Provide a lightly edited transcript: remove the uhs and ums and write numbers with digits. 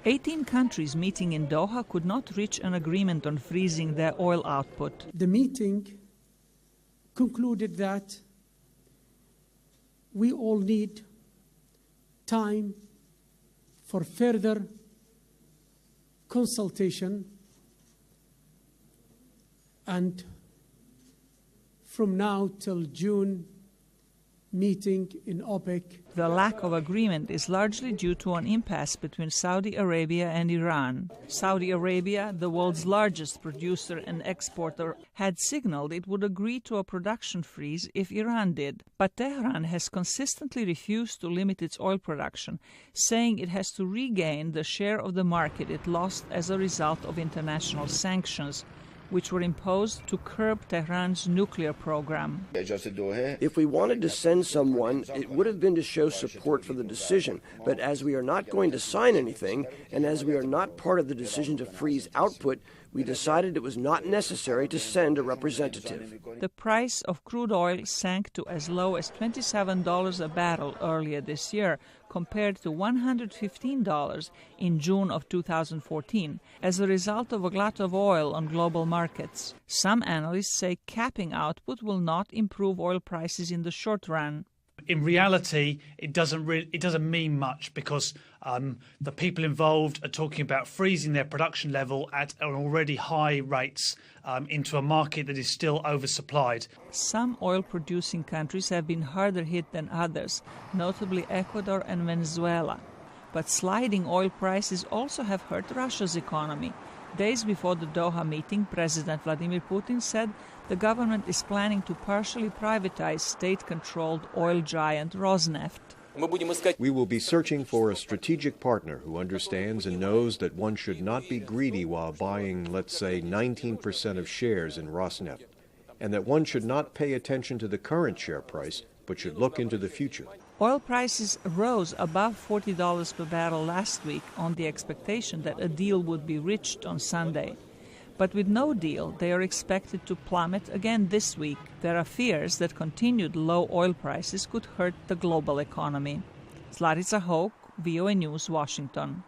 18 countries meeting in Doha could not reach an agreement on freezing their oil output. The meeting concluded that we all need time for further consultation, and from now till June meeting in OPEC. The lack of agreement is largely due to an impasse between Saudi Arabia and Iran. Saudi Arabia, the world's largest producer and exporter, had signaled it would agree to a production freeze if Iran did. But Tehran has consistently refused to limit its oil production, saying it has to regain the share of the market it lost as a result of international sanctions, which were imposed to curb Tehran's nuclear program. If we wanted to send someone, it would have been to show support for the decision. But as we are not going to sign anything, and as we are not part of the decision to freeze output, we decided it was not necessary to send a representative. The price of crude oil sank to as low as $27 a barrel earlier this year, compared to $115 in June of 2014, as a result of a glut of oil on global markets. Some analysts say capping output will not improve oil prices in the short run. In reality, it doesn't mean much, because the people involved are talking about freezing their production level at already high rates into a market that is still oversupplied. Some oil-producing countries have been harder hit than others, notably Ecuador and Venezuela. But sliding oil prices also have hurt Russia's economy. Days before the Doha meeting, President Vladimir Putin said the government is planning to partially privatize state-controlled oil giant Rosneft. We will be searching for a strategic partner who understands and knows that one should not be greedy while buying, let's say, 19% of shares in Rosneft, and that one should not pay attention to the current share price, but should look into the future. Oil prices rose above $40 per barrel last week on the expectation that a deal would be reached on Sunday. But with no deal, they are expected to plummet again this week. There are fears that continued low oil prices could hurt the global economy. Zlatica Hoke, VOA News, Washington.